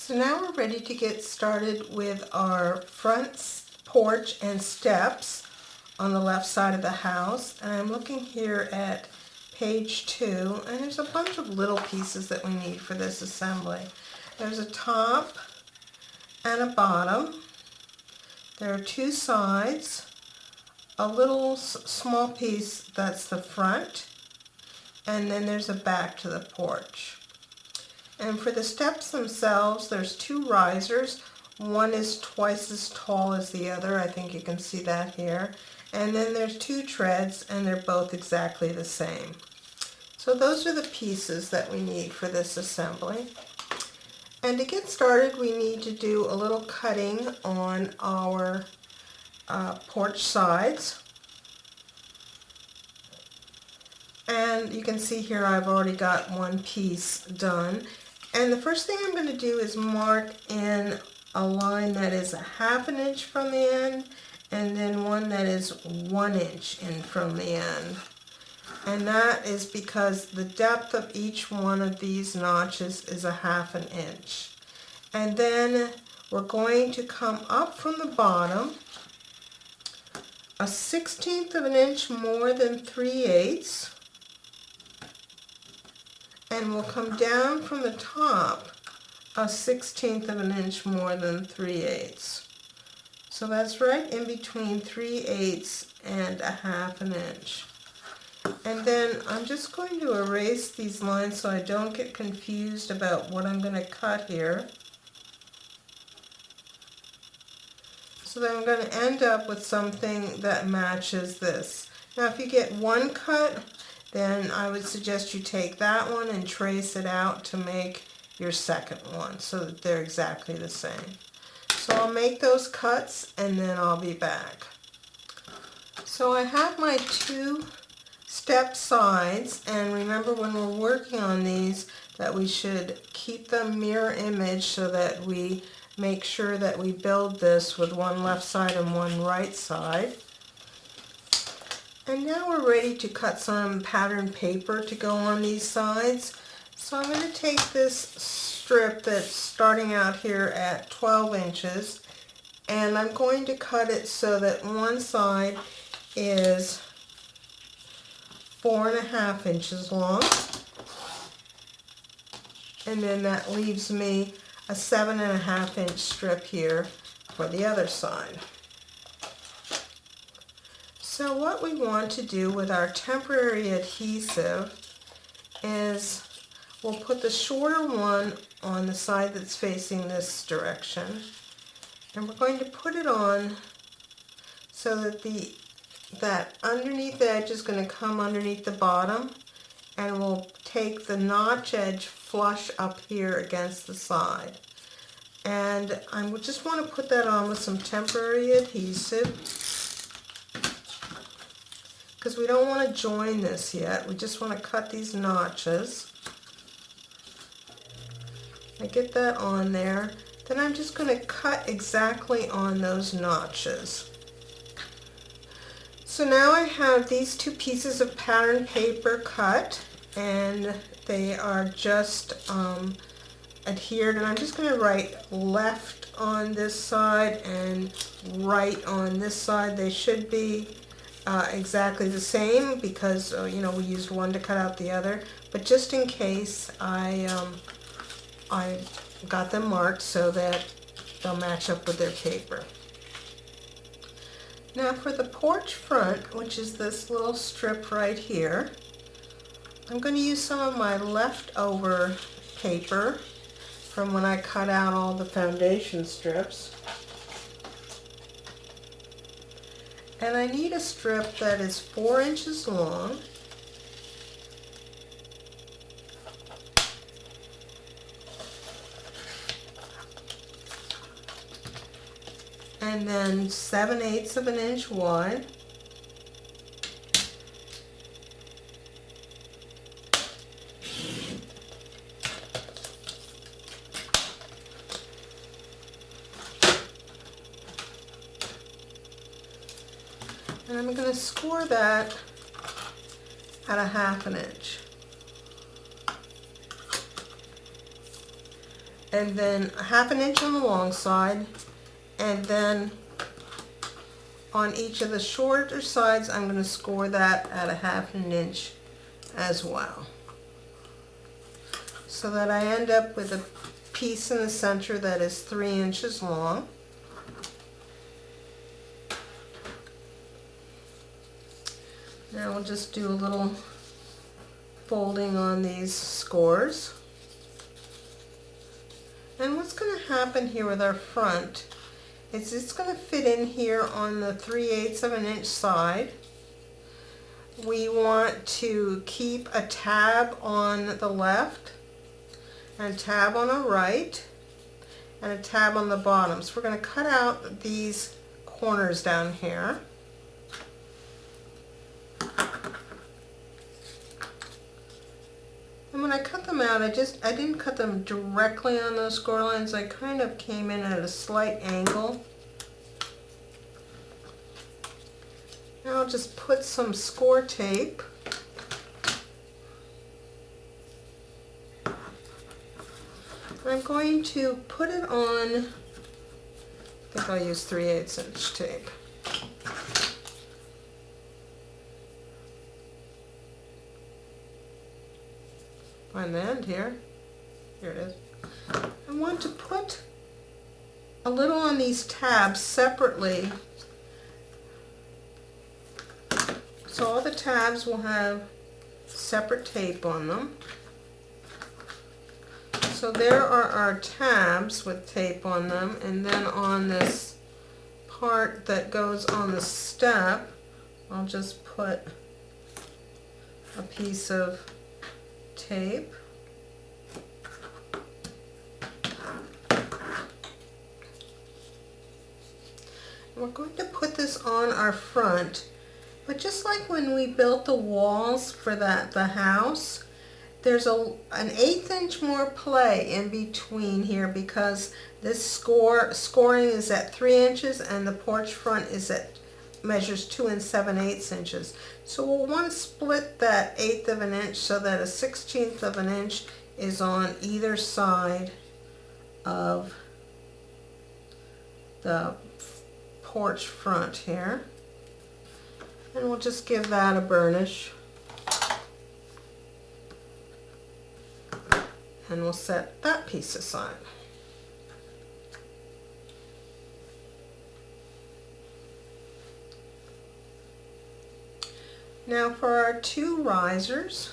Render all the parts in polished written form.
So now we're ready to get started with our front porch and steps on the left side of the house. And I'm looking here at page 2, and there's a bunch of little pieces that we need for this assembly. There's a top and a bottom. There are 2 sides, a little small piece that's the front, and then there's a back to the porch. And for the steps themselves, there's 2 risers. One is twice as tall as the other. I think you can see that here. And then there's 2 treads, and they're both exactly the same. So those are the pieces that we need for this assembly. And to get started, we need to do a little cutting on our porch sides. And you can see here I've already got one piece done. And the first thing I'm going to do is mark in a line that is a 1/2 inch from the end, and then one that is 1 inch in from the end. And that is because the depth of each one of these notches is a 1/2 inch. And then we're going to come up from the bottom a 1/16 of an inch more than 3/8. And we'll come down from the top a 1/16 of an inch more than 3/8. So that's right in between 3/8 and a 1/2 inch. And then I'm just going to erase these lines so I don't get confused about what I'm going to cut here. So then I'm going to end up with something that matches this. Now if you get one cut, then I would suggest you take that one and trace it out to make your second one so that they're exactly the same. So I'll make those cuts and then I'll be back. So I have my 2 step sides, and remember when we're working on these that we should keep them mirror image so that we make sure that we build this with one left side and one right side. And now we're ready to cut some pattern paper to go on these sides. So I'm going to take this strip that's starting out here at 12 inches, and I'm going to cut it so that one side is 4.5 inches long, and then that leaves me a 7.5 inch strip here for the other side. So what we want to do with our temporary adhesive is we'll put the shorter one on the side that's facing this direction, and we're going to put it on so that that underneath edge is going to come underneath the bottom, and we'll take the notch edge flush up here against the side. And I just want to put that on with some temporary adhesive, because we don't want to join this yet. We just want to cut these notches. I get that on there. Then I'm just going to cut exactly on those notches. So now I have these 2 pieces of pattern paper cut, and they are just adhered, and I'm just going to write left on this side and right on this side. They should be exactly the same because you know, we used one to cut out the other, but just in case I got them marked so that they'll match up with their paper. Now for the porch front, which is this little strip right here, I'm going to use some of my leftover paper from when I cut out all the foundation strips. And I need a strip that is 4 inches long. And then 7/8 of an inch wide. And I'm going to score that at 1/2 inch. and then a 1/2 inch on the long side, and then on each of the shorter sides I'm going to score that at a 1/2 inch as well, so that I end up with a piece in the center that is 3 inches long. Now we'll just do a little folding on these scores. And what's going to happen here with our front is it's going to fit in here on the 3/8 of an inch side. We want to keep a tab on the left, and a tab on the right, and a tab on the bottom. So we're going to cut out these corners down here. And when I cut them out, I didn't cut them directly on those score lines. I kind of came in at a slight angle. Now I'll just put some score tape I'm going to put it on, I think I'll use 3/8 inch tape. Find the end here. Here it is. I want to put a little on these tabs separately. So all the tabs will have separate tape on them. So there are our tabs with tape on them, and then on this part that goes on the step, I'll just put a piece of tape. We're going to put this on our front, but just like when we built the walls for the house, there's an 1/8 inch more play in between here because this scoring is at 3 inches and the porch front measures 2 7/8 inches. So we'll want to split that 1/8 of an inch so that a 1/16 of an inch is on either side of the porch front here. And we'll just give that a burnish. And we'll set that piece aside. Now for our two risers,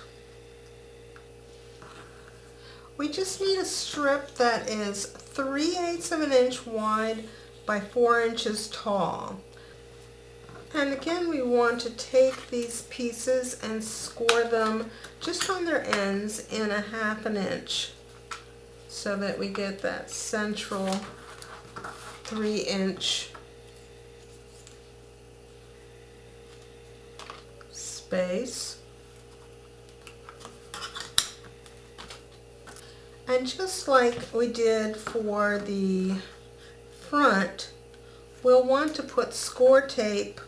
we just need a strip that is 3/8 of an inch wide by 4 inches tall. And again, we want to take these pieces and score them just on their ends in a 1/2 inch so that we get that central 3 inch space. And just like we did for the front, we'll want to put score tape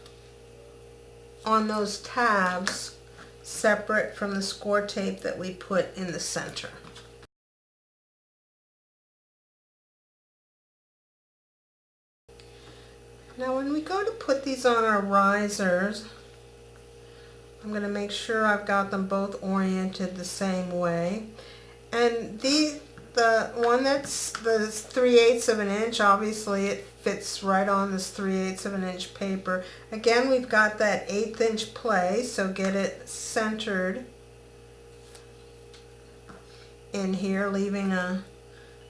on those tabs separate from the score tape that we put in the center. Now when we go to put these on our risers, I'm going to make sure I've got them both oriented the same way. And the one that's the 3/8 of an inch, obviously it fits right on this 3/8 of an inch paper. Again, we've got that 1/8 inch play, so get it centered in here, leaving a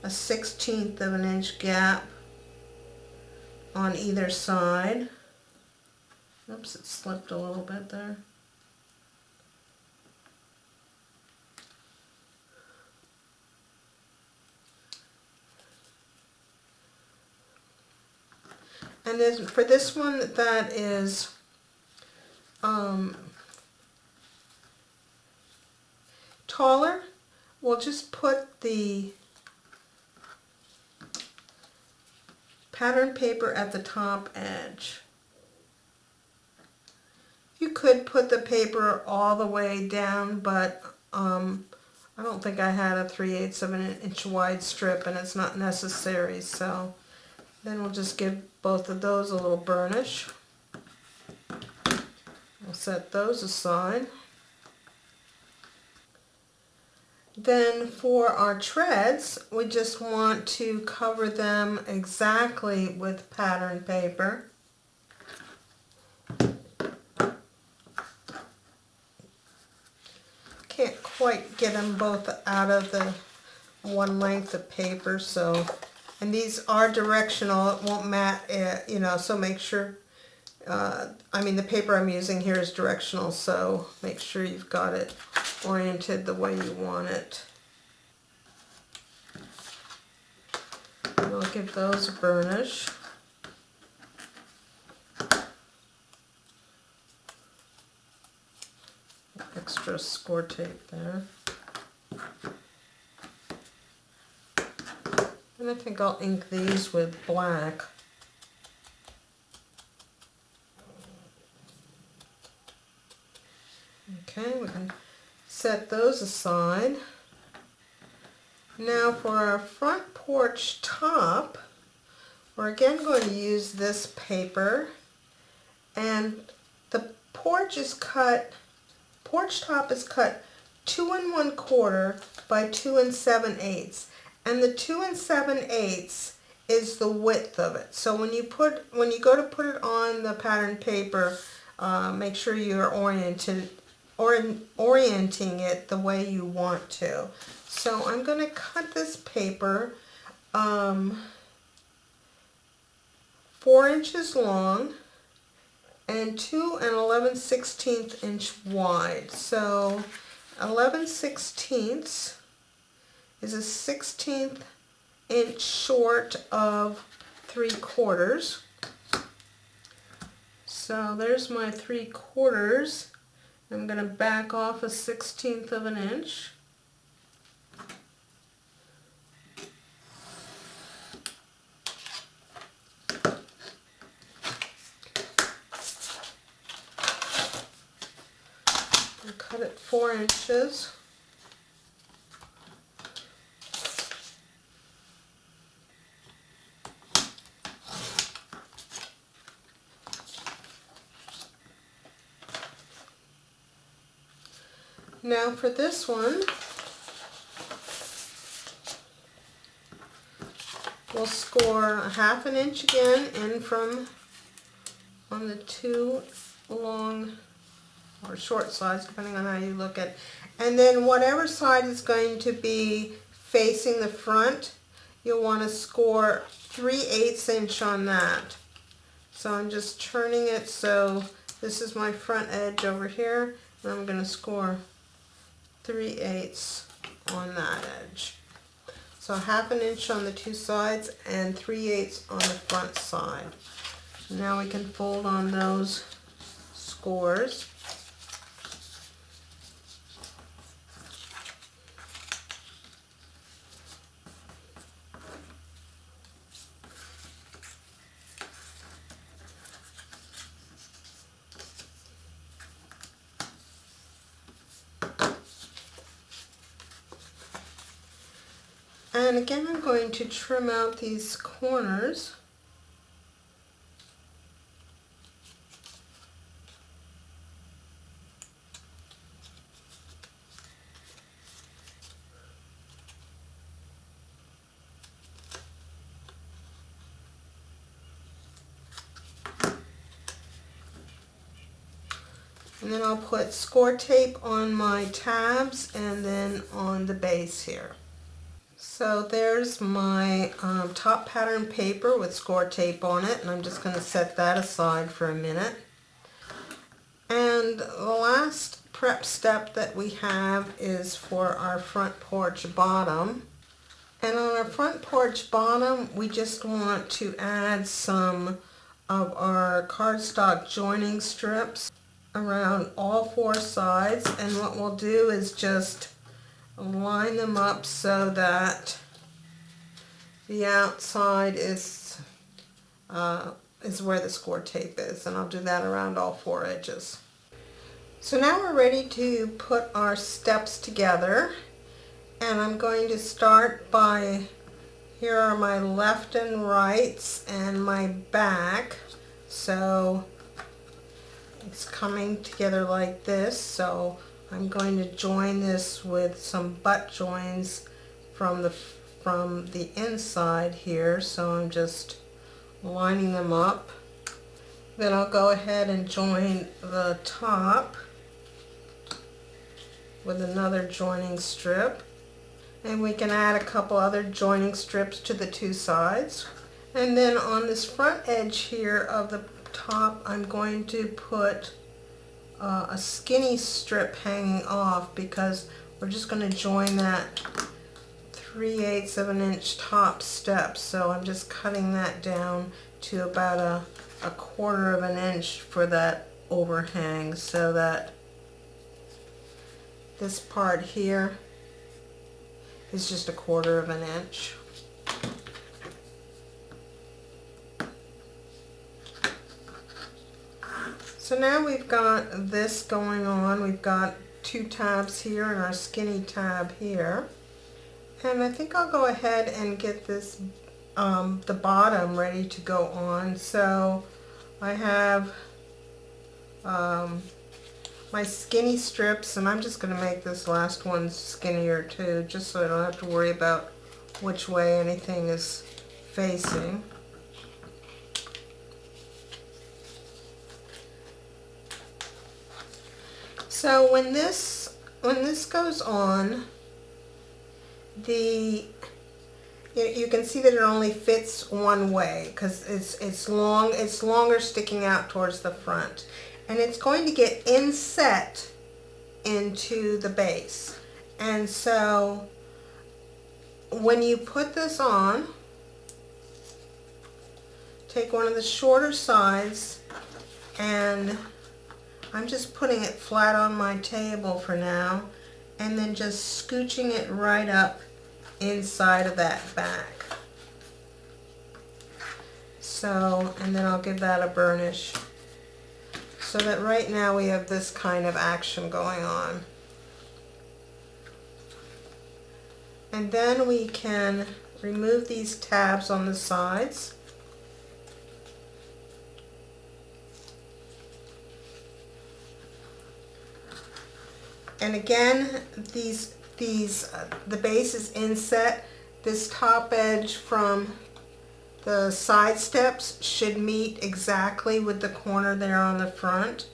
1/16 of an inch gap on either side. Oops, it slipped a little bit there. And then for this one that is taller, we'll just put the pattern paper at the top edge. You could put the paper all the way down, but I don't think I had a 3/8 of an inch wide strip, and it's not necessary, so then we'll just give both of those a little burnish. We'll set those aside. Then for our treads, we just want to cover them exactly with pattern paper. Can't quite get them both out of the one length of paper, so, and these are directional, it won't mat, you know, so make sure, I mean the paper I'm using here is directional, so make sure you've got it oriented the way you want it. And I'll give those a burnish. Extra score tape there. And I think I'll ink these with black. Okay, we can set those aside. Now for our front porch top, we're again going to use this paper, and the porch top is cut 2 1/4 by 2 7/8, and the 2 7/8 is the width of it. So when you go to put it on the pattern paper, make sure you're orienting it the way you want to. So I'm going to cut this paper 4 inches long and 2 11/16 inch wide. So 11/16 is a 1/16 inch short of 3/4. So there's my 3/4. I'm going to back off a 1/16 of an inch. And cut it 4 inches. Now for this one, we'll score a 1/2 inch again in from on the 2 long or short sides, depending on how you look at it. And then whatever side is going to be facing the front, you'll want to score 3/8 inch on that. So I'm just turning it, so this is my front edge over here, and I'm going to score 3/8 on that edge. So 1/2 inch on the two sides and 3/8 on the front side. Now we can fold on those scores. And again, I'm going to trim out these corners. And then I'll put score tape on my tabs and then on the base here. So there's my top pattern paper with score tape on it, and I'm just going to set that aside for a minute. And the last prep step that we have is for our front porch bottom. And on our front porch bottom, we just want to add some of our cardstock joining strips around all 4 sides, and what we'll do is just line them up so that the outside is where the score tape is, and I'll do that around all 4 edges. So now we're ready to put our steps together, And I'm going to start by, here are my left and rights and my back. So it's coming together like this. So I'm going to join this with some butt joins from the inside here. So I'm just lining them up. Then I'll go ahead and join the top with another joining strip. And we can add a couple other joining strips to the two sides. And then on this front edge here of the top, I'm going to put a skinny strip hanging off because we're just going to join that 3/8 of an inch top step. So I'm just cutting that down to about a 1/4 of an inch for that overhang, so that this part here is just a 1/4 of an inch. So now we've got this going on. We've got 2 tabs here and our skinny tab here. And I think I'll go ahead and get this, the bottom ready to go on. So I have my skinny strips, and I'm just going to make this last one skinnier too, just so I don't have to worry about which way anything is facing. So when this goes on, you can see that it only fits one way because it's longer sticking out towards the front, and it's going to get inset into the base. And so when you put this on, take one of the shorter sides, and I'm just putting it flat on my table for now, and then just scooching it right up inside of that back. So, and then I'll give that a burnish. So that right now we have this kind of action going on. And then we can remove these tabs on the sides. And again, the base is inset. This top edge from the side steps should meet exactly with the corner there on the front.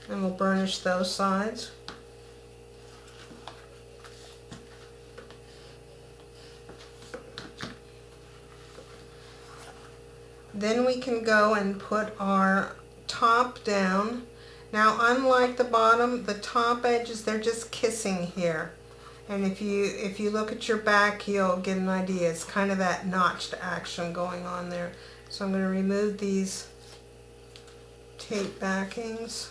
And we'll burnish those sides. Then we can go and put our top down. Now, unlike the bottom, the top edges, they're just kissing here. And if you look at your back, you'll get an idea. It's kind of that notched action going on there. So I'm going to remove these tape backings.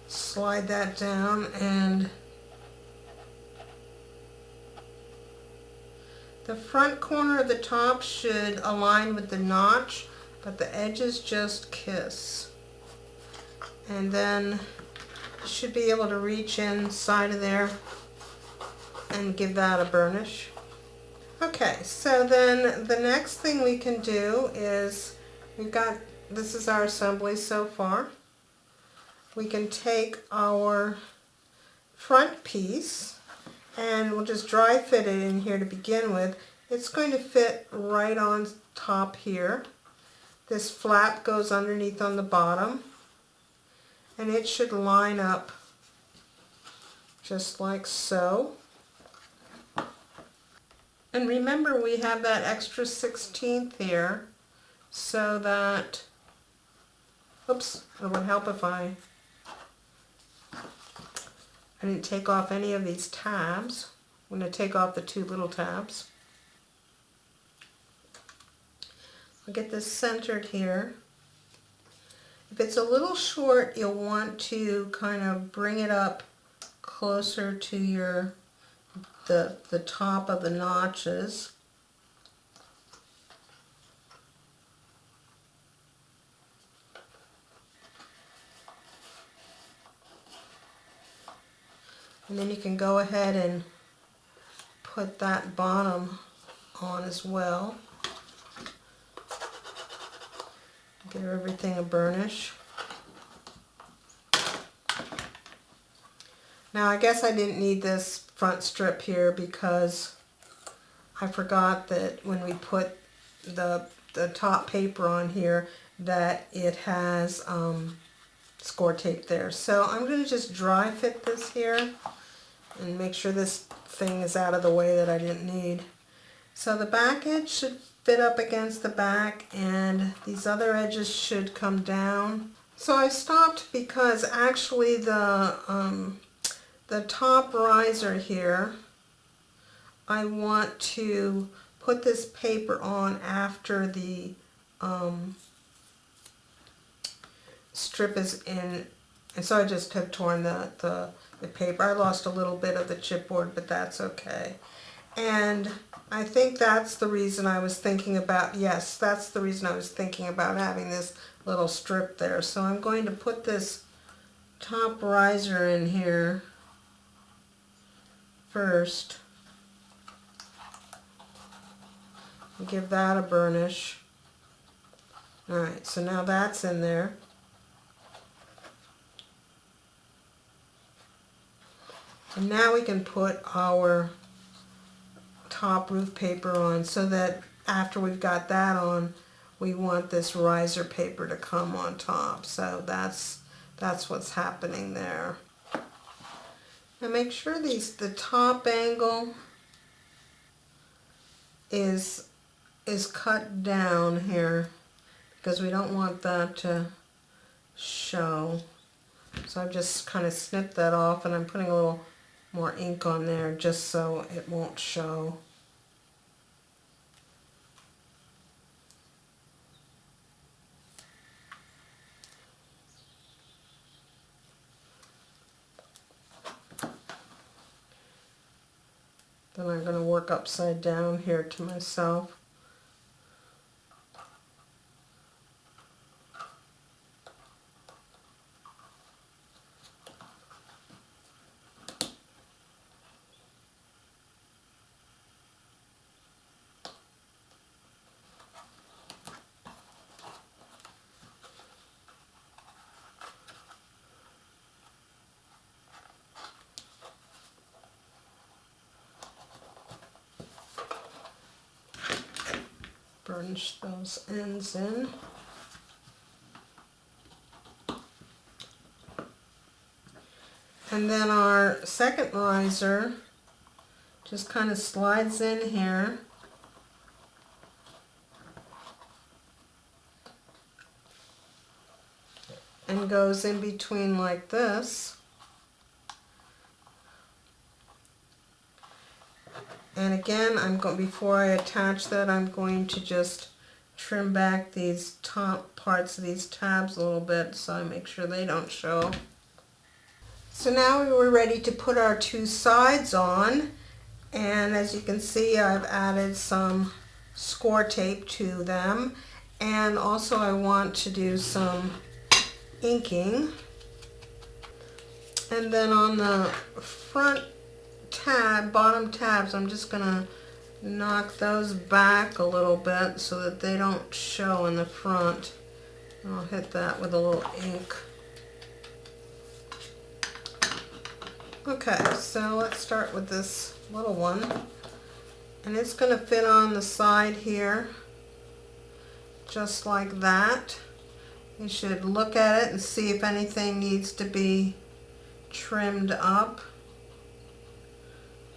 Slide that down, and the front corner of the top should align with the notch, but the edges just kiss. And then you should be able to reach inside of there and give that a burnish. Okay, so then the next thing we can do is, this is our assembly so far. We can take our front piece, and we'll just dry fit it in here to begin with. It's going to fit right on top here. This flap goes underneath on the bottom, and it should line up just like so. And remember, we have that extra 1/16 here, so that, oops, it would help if I didn't take off any of these tabs. I'm going to take off the 2 little tabs. I'll get this centered here. If it's a little short, you'll want to kind of bring it up closer to the top of the notches. And then you can go ahead and put that bottom on as well. Give everything a burnish. Now I guess I didn't need this front strip here because I forgot that when we put the top paper on here that it has score tape there. So I'm going to just dry fit this here and make sure this thing is out of the way that I didn't need. So the back edge should fit up against the back and these other edges should come down. So I stopped because actually the top riser here, I want to put this paper on after the strip is in, and so I just have torn the paper. I lost a little bit of the chipboard, but that's okay. And I think that's the reason I was thinking about, yes, that's the reason I was thinking about having this little strip there. So I'm going to put this top riser in here first. And give that a burnish. Alright, so now that's in there. And now we can put our top roof paper on, so that after we've got that on, we want this riser paper to come on top. So that's what's happening there. Now make sure the top angle is cut down here because we don't want that to show. So I've just kind of snipped that off and I'm putting a little more ink on there just so it won't show. Then I'm going to work upside down here to myself. Burnish those ends in. And then our second riser just kind of slides in here. And goes in between like this. And again, before I attach that, I'm going to just trim back these top parts of these tabs a little bit so I make sure they don't show. So now we're ready to put our two sides on, and as you can see, I've added some score tape to them, and also I want to do some inking. And then on the front bottom tabs, I'm just going to knock those back a little bit so that they don't show in the front. And I'll hit that with a little ink. Okay, so let's start with this little one. And it's going to fit on the side here, just like that. You should look at it and see if anything needs to be trimmed up.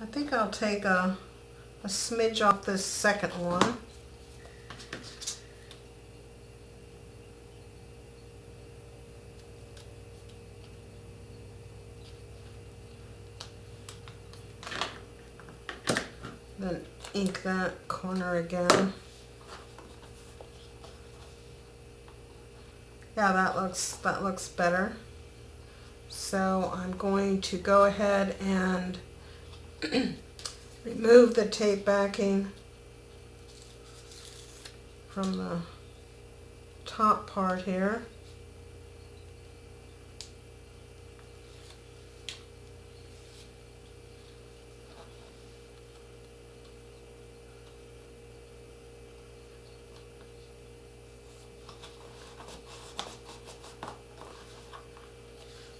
I think I'll take a smidge off this second one. Then ink that corner again. Yeah, that looks better. So I'm going to go ahead and remove the tape backing from the top part here.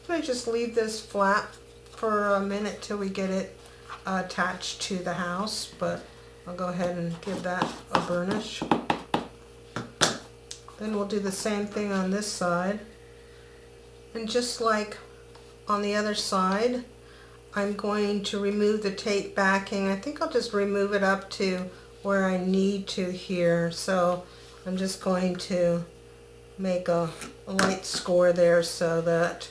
I just leave this flat for a minute till we get it attached to the house, but I'll go ahead and give that a burnish. Then we'll do the same thing on this side. And just like on the other side, I'm going to remove the tape backing. I think I'll just remove it up to where I need to here. So I'm just going to make a light score there so that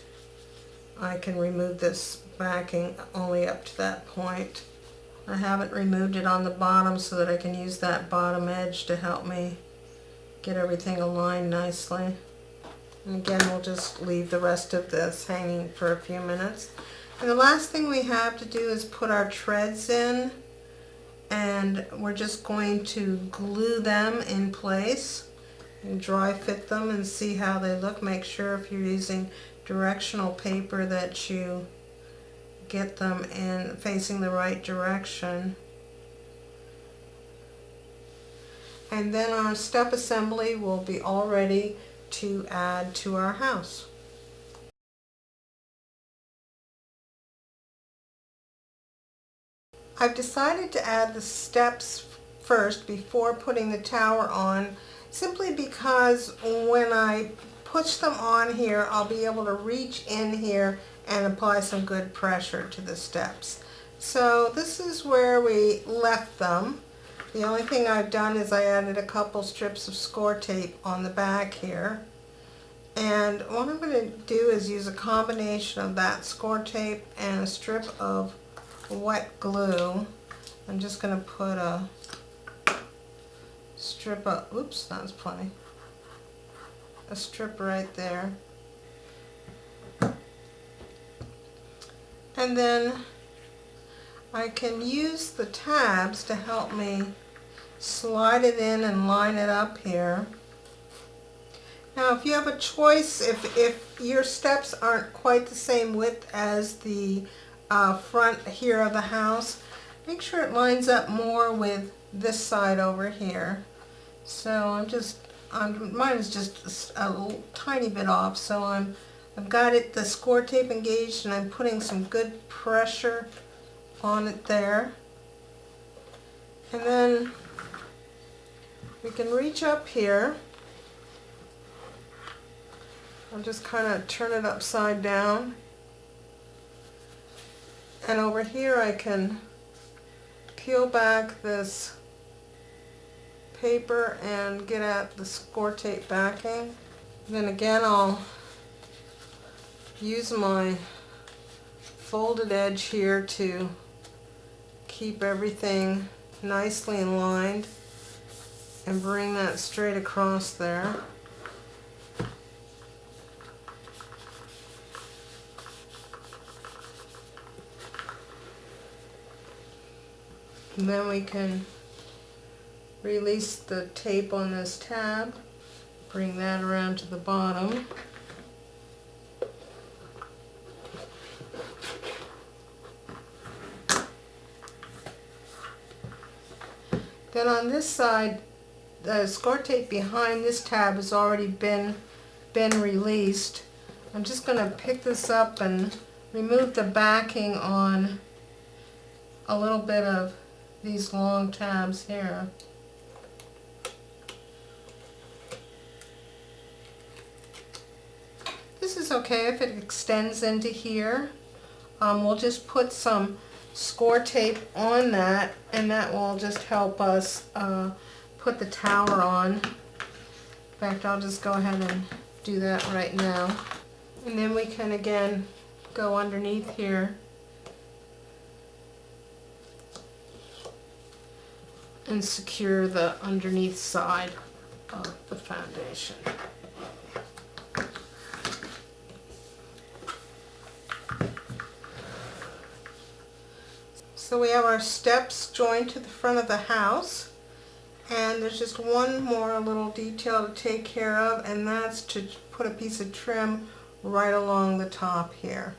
I can remove this backing only up to that point. I haven't removed it on the bottom so that I can use that bottom edge to help me get everything aligned nicely. And again, we'll just leave the rest of this hanging for a few minutes. And the last thing we have to do is put our treads in, and we're just going to glue them in place and dry fit them and see how they look. Make sure if you're using directional paper that you get them in facing the right direction. And then our step assembly will be all ready to add to our house. I've decided to add the steps first before putting the tower on, simply because when I push them on here, I'll be able to reach in here and apply some good pressure to the steps. So this is where we left them. The only thing I've done is I added a couple strips of score tape on the back here. And what I'm going to do is use a combination of that score tape and a strip of wet glue. I'm just going to put a strip of, oops, that's plenty. A strip right there. And then I can use the tabs to help me slide it in and line it up here. Now if you have a choice, if your steps aren't quite the same width as the front here of the house, make sure it lines up more with this side over here. So mine is just a tiny bit off, so I've got the score tape engaged and I'm putting some good pressure on it there. And then we can reach up here. I'll just kind of turn it upside down. And over here I can peel back this paper and get at the score tape backing. Then again, I'll use my folded edge here to keep everything nicely aligned and bring that straight across there. And then we can release the tape on this tab, bring that around to the bottom. Then on this side, the score tape behind this tab has already been released. I'm just going to pick this up and remove the backing on a little bit of these long tabs here. This is okay if it extends into here. We'll just put some score tape on that, and that will just help us put the tower on. In fact, I'll just go ahead and do that right now. And then we can again go underneath here and secure the underneath side of the foundation. So we have our steps joined to the front of the house, and there's just one more little detail to take care of, and that's to put a piece of trim right along the top here.